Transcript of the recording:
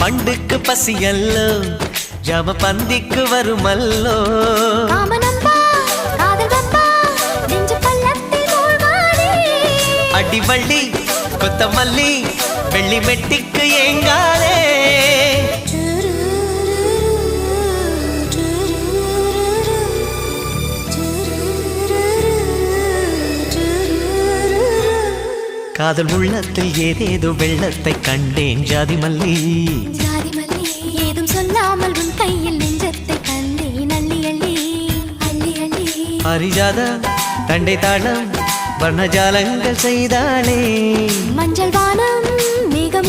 பண்டுக்கு பசியல்லோ ஜாம பந்திக்கு வருமல்லோ அடிவள்ளி கொத்தமல்லி வெள்ளி மெட்டிக்கு ஏங்காலே காதல் உள்ளத்தில் ஏதேதோ வெள்ளத்தை கண்டேன் ஜாதி மல்லி ஏதும் சொல்லாமல் உன் கையில் நெஞ்சத்தை கண்டேன் அள்ளி அள்ளி அள்ளி அள்ளி ஹரிஜாதா தண்டை தாளம் வர்ணஜாலங்கள் செய்தாளே மஞ்சள் வானம்